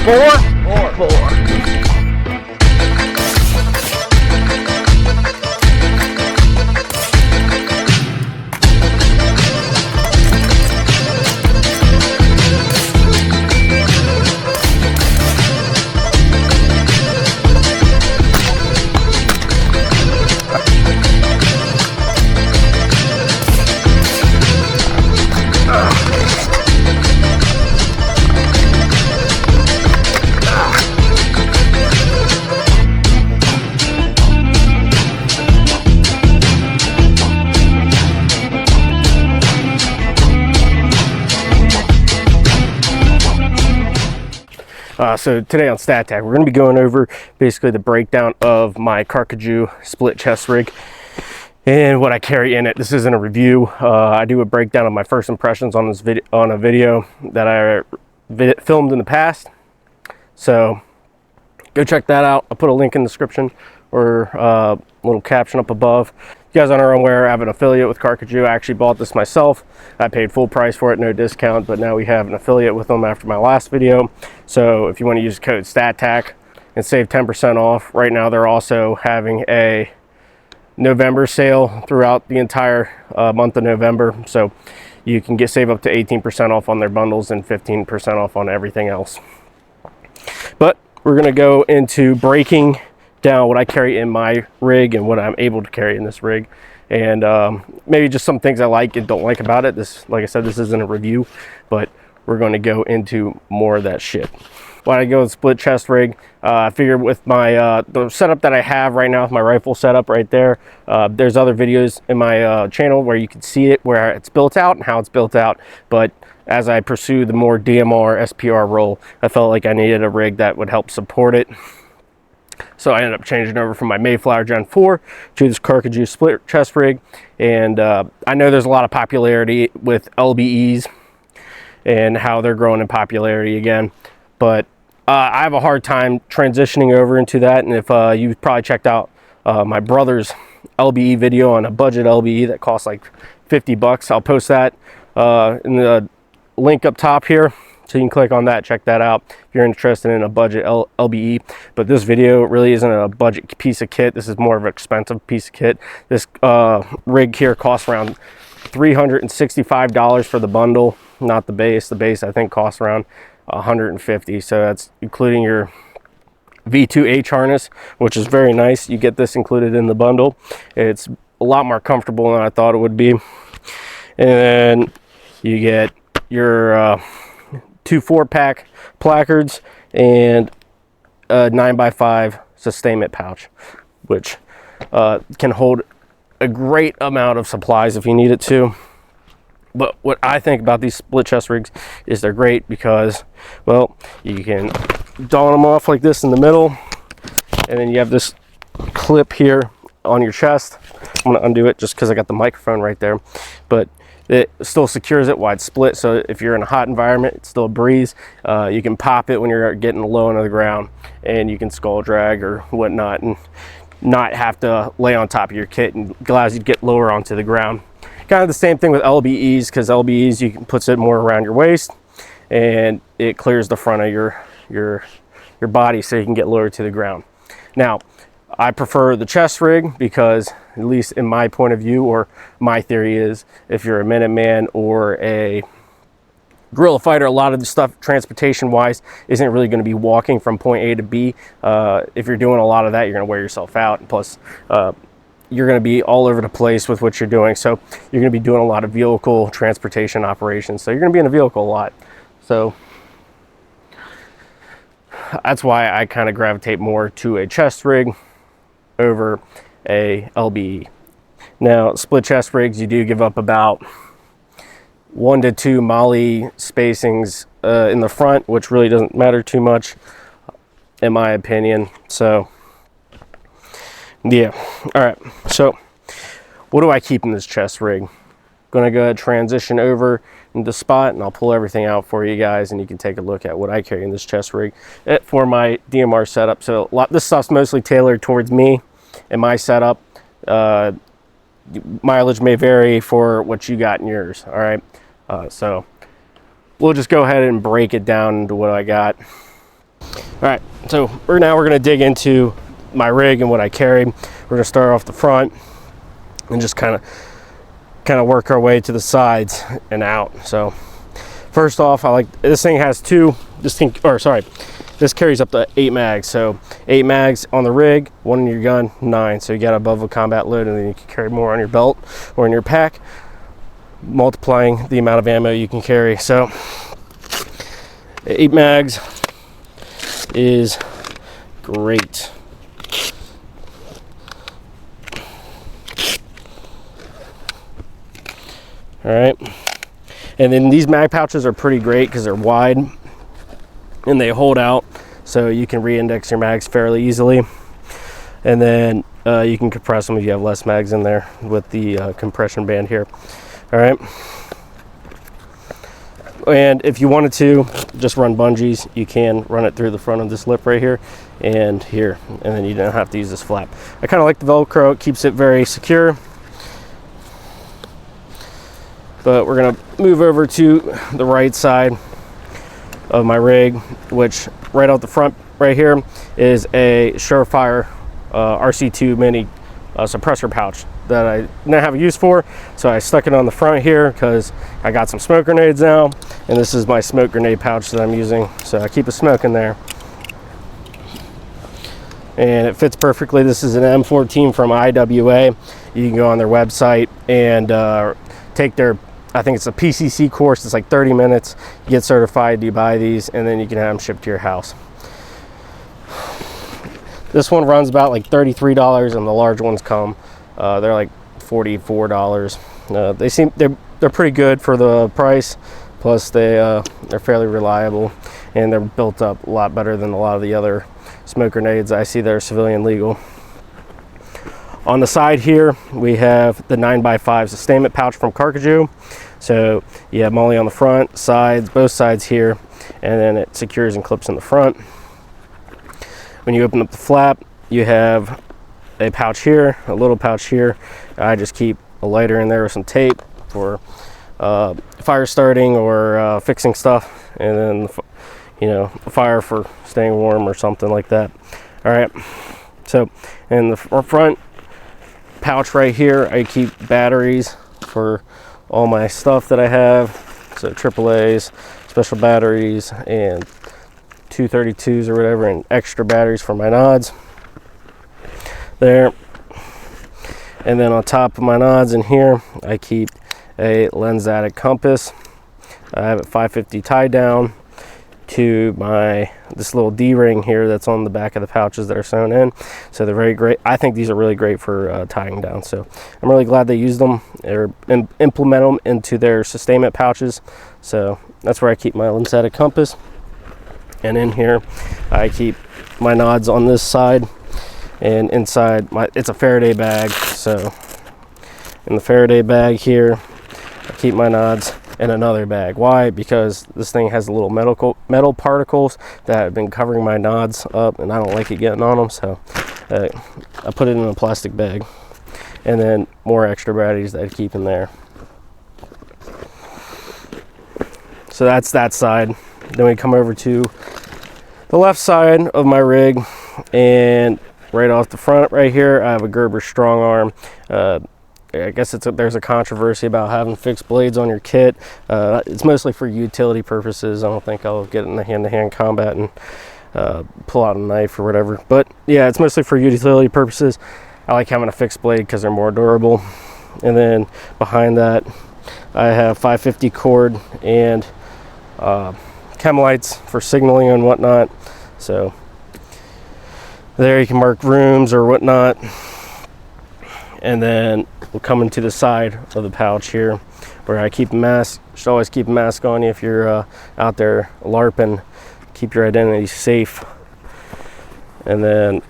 Four. So today on StatTech, we're going to be going over basically the breakdown of my Carcajou split chest rig and what I carry in it. This isn't a review. I do a breakdown of my first impressions on this a video that I filmed in the past. So go check that out. I'll put a link in the description or a little caption up above. If you guys aren't aware, I have an affiliate with Carcajou. I actually bought this myself. I paid full price for it, no discount, but now we have an affiliate with them after my last video. So if you want to use code StatTech and save 10% off, right now they're also having a November sale throughout the entire month of November. So you can save up to 18% off on their bundles and 15% off on everything else. But we're going to go into breaking down what I carry in my rig and what I'm able to carry in this rig, and maybe just some things I like and don't like about it. This, like I said, this isn't a review, but we're going to go into more of that shit. When I go with split chest rig, I figured with my the setup that I have right now with my rifle setup right there, there's other videos in my channel where you can see it, where it's built out and how it's built out. But as I pursue the more DMR SPR role, I felt like I needed a rig that would help support it. So I ended up changing over from my Mayflower Gen 4 to this Carcajou split chest rig. And I know there's a lot of popularity with LBEs and how they're growing in popularity again. But I have a hard time transitioning over into that. And if you've probably checked out my brother's LBE video on a budget LBE that costs like 50 bucks, I'll post that in the link up top here. So you can click on that, check that out if you're interested in a budget LBE. But this video really isn't a budget piece of kit. This is more of an expensive piece of kit. This rig here costs around $365 for the bundle, not the base. The base I think costs around $150. So that's including your V2H harness, which is very nice. You get this included in the bundle. It's a lot more comfortable than I thought it would be. And then you get your 2 4-pack placards and a 9x5 sustainment pouch, which can hold a great amount of supplies if you need it to. But what I think about these split chest rigs is they're great because, well, you can don them off like this in the middle, and then you have this clip here on your chest. I'm going to undo it just because I got the microphone right there, but it still secures it while it's split. So if you're in a hot environment, it's still a breeze. You can pop it when you're getting low into the ground, and you can skull drag or whatnot and not have to lay on top of your kit, and allows you to get lower onto the ground. Kind of the same thing with LBEs, because LBEs you can put it more around your waist and it clears the front of your body so you can get lower to the ground. Now, I prefer the chest rig because, at least in my point of view, or my theory is, if you're a Minuteman or a guerrilla fighter, a lot of the stuff transportation wise isn't really going to be walking from point A to B. If you're doing a lot of that, you're going to wear yourself out, and plus you're going to be all over the place with what you're doing. So you're going to be doing a lot of vehicle transportation operations, so you're going to be in a vehicle a lot. So that's why I kind of gravitate more to a chest rig over a LBE. Now, split chest rigs, you do give up about 1 to 2 molly spacings in the front, which really doesn't matter too much in my opinion. So yeah, all right, so what do I keep in this chest rig? Gonna go ahead and transition over into the spot, and I'll pull everything out for you guys, and you can take a look at what I carry in this chest rig for my DMR setup. So this stuff's mostly tailored towards me and my setup. Mileage may vary for what you got in yours. All right, so we'll just go ahead and break it down into what I got. All right, so we're gonna dig into my rig and what I carry. We're gonna start off the front and just kind of work our way to the sides and out. So first off, this thing has this carries up to 8 mags. So 8 mags on the rig, 1 in your gun, 9. So you got above a combat load, and then you can carry more on your belt or in your pack, multiplying the amount of ammo you can carry. So 8 mags is great. All right, and then these mag pouches are pretty great because they're wide and they hold out, so you can re-index your mags fairly easily, and then you can compress them if you have less mags in there with the compression band here. All right, and if you wanted to just run bungees, you can run it through the front of this lip right here and here, and then you don't have to use this flap. I kind of like the Velcro, it keeps it very secure. But we're gonna move over to the right side of my rig, which right out the front right here is a Surefire RC2 mini suppressor pouch that I didn't have a use for, so I stuck it on the front here because I got some smoke grenades now, and this is my smoke grenade pouch that I'm using, so I keep a smoke in there. And it fits perfectly. This is an M14 from IWA. You can go on their website and take their, I think it's a PCC course. It's like 30 minutes. You get certified, you buy these, and then you can have them shipped to your house. This one runs about like $33, and the large ones come. They're like $44. They're pretty good for the price. Plus they're fairly reliable, and they're built up a lot better than a lot of the other smoke grenades I see that are civilian legal. On the side here, we have the 9x5 sustainment pouch from Carcajou. So you have MOLLE on the front, sides, both sides here, and then it secures and clips in the front. When you open up the flap, you have a pouch here, a little pouch here. I just keep a lighter in there with some tape for fire starting or fixing stuff, and then a fire for staying warm or something like that. All right, so in the front pouch right here, I keep batteries for all my stuff that I have, so AAAs, special batteries, and 232s or whatever, and extra batteries for my nods there. And then on top of my nods in here, I keep a Lensatic compass. I have it 550 tied down to this little D-ring here that's on the back of the pouches that are sewn in. So they're very great. I think these are really great for tying down. So I'm really glad they used them or implement them into their sustainment pouches. So that's where I keep my Lensatic compass. And in here, I keep my nods on this side, and inside it's a Faraday bag. So in the Faraday bag here, I keep my nods in another bag. Why? Because this thing has little metal particles that have been covering my nods up, and I don't like it getting on them, so I put it in a plastic bag. And then more extra batteries that I keep in there. So that's that side. Then we come over to the left side of my rig, and right off the front right here, I have a Gerber strong arm. I guess there's a controversy about having fixed blades on your kit. It's mostly for utility purposes. I don't think I'll get in the hand-to-hand combat and pull out a knife or whatever. But yeah, it's mostly for utility purposes. I like having a fixed blade because they're more durable. And then behind that, I have 550 cord and chem lights for signaling and whatnot. So there you can mark rooms or whatnot. And then we'll come into the side of the pouch here where I keep a mask. You should always keep a mask on you if you're out there LARPing. Keep your identity safe. And then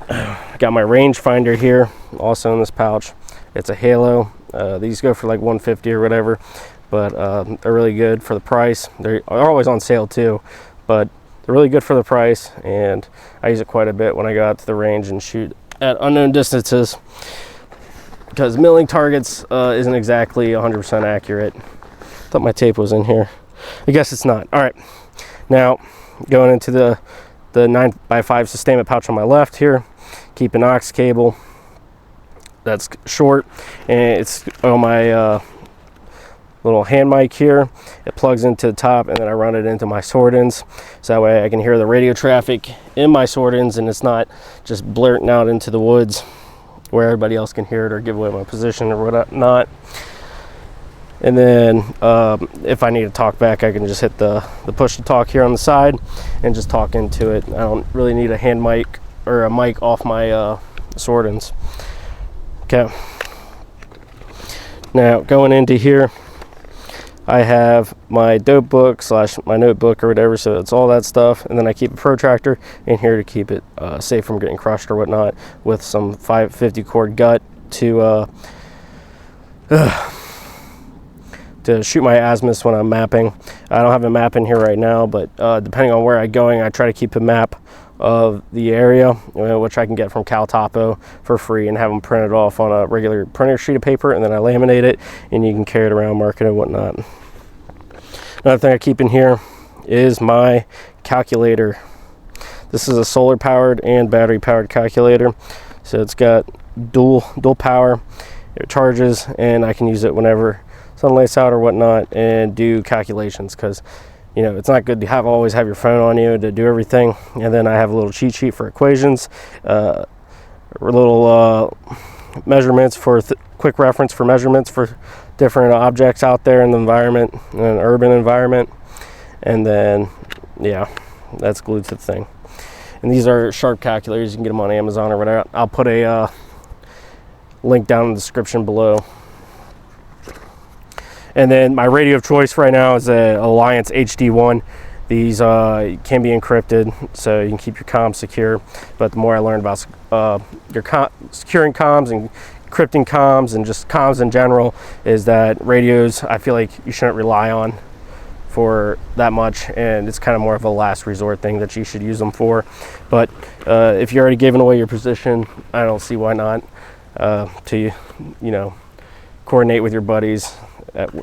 I got my rangefinder here, also in this pouch. It's a Halo. These go for like $150 or whatever, but they're really good for the price. They're always on sale too, but they're really good for the price, and I use it quite a bit when I go out to the range and shoot at unknown distances, because milling targets isn't exactly 100% accurate. Thought my tape was in here. I guess it's not. All right, now going into the 9x5 sustainment pouch on my left here. Keep an aux cable that's short, and it's on my little hand mic here. It plugs into the top, and then I run it into my sword-ins, so that way I can hear the radio traffic in my sword-ins, and it's not just blurting out into the woods where everybody else can hear it or give away my position or whatnot. And then if I need to talk back, I can just hit the push to talk here on the side and just talk into it. I don't really need a hand mic or a mic off my sword-ins. Okay. Now going into here, I have my dope book / my notebook or whatever, so it's all that stuff. And then I keep a protractor in here to keep it safe from getting crushed or whatnot, with some 550 cord gut to shoot my azimuths when I'm mapping. I don't have a map in here right now, but depending on where I'm going, I try to keep a map of the area, which I can get from Cal Topo for free, and have them printed off on a regular printer sheet of paper, and then I laminate it, and you can carry it around, mark it and whatnot. Another thing I keep in here is my calculator. This is a solar powered and battery powered calculator, so it's got dual power. It charges, and I can use it whenever sunlight's out or whatnot and do calculations, because it's not good to always have your phone on you to do everything. And then I have a little cheat sheet for equations, little measurements for quick reference for measurements for different objects out there in the environment, in an urban environment. And then that's glued to the thing. And these are sharp calculators. You can get them on Amazon or whatever. I'll put a link down in the description below. And then my radio of choice right now is a Alliance HD1. These can be encrypted, so you can keep your comms secure. But the more I learned about securing comms and encrypting comms and just comms in general, is that radios, I feel like you shouldn't rely on for that much, and it's kind of more of a last resort thing that you should use them for. But if you're already giving away your position, I don't see why not to coordinate with your buddies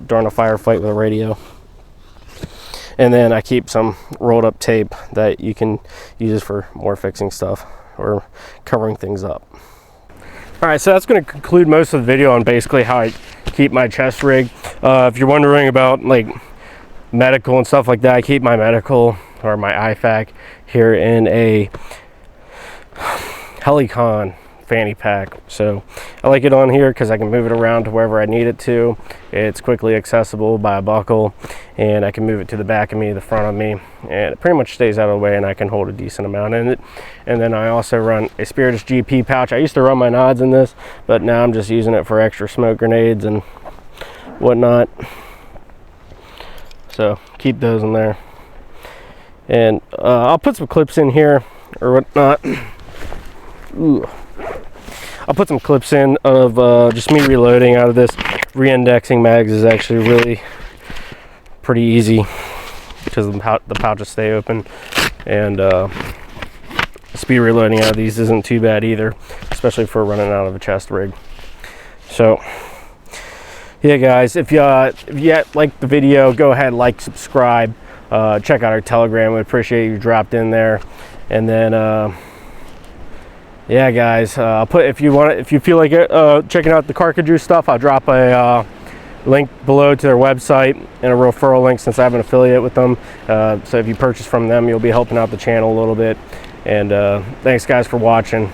during a firefight with a radio. And then I keep some rolled up tape that you can use for more fixing stuff or covering things up. All right, so that's going to conclude most of the video on basically how I keep my chest rig. If you're wondering about like medical and stuff like that, I keep my medical or my IFAC here in a Helicon fanny pack. So I like it on here because I can move it around to wherever I need it to. It's quickly accessible by a buckle, and I can move it to the back of me, the front of me, and it pretty much stays out of the way, and I can hold a decent amount in it. And then I also run a Spiritus GP pouch. I used to run my nods in this, but now I'm just using it for extra smoke grenades and whatnot. So keep those in there. And I'll put some clips in here or whatnot. Ooh. I'll put some clips in of just me reloading out of this. Re-indexing mags is actually really pretty easy because the pouches stay open, and speed reloading out of these isn't too bad either, especially for running out of a chest rig. So yeah guys, if you like the video, go ahead, like, subscribe, check out our Telegram. We appreciate you dropped in there. And then yeah guys, I'll put, if you feel like checking out the Carcajou stuff, I'll drop a link below to their website and a referral link, since I have an affiliate with them. So if you purchase from them, you'll be helping out the channel a little bit. And thanks guys for watching.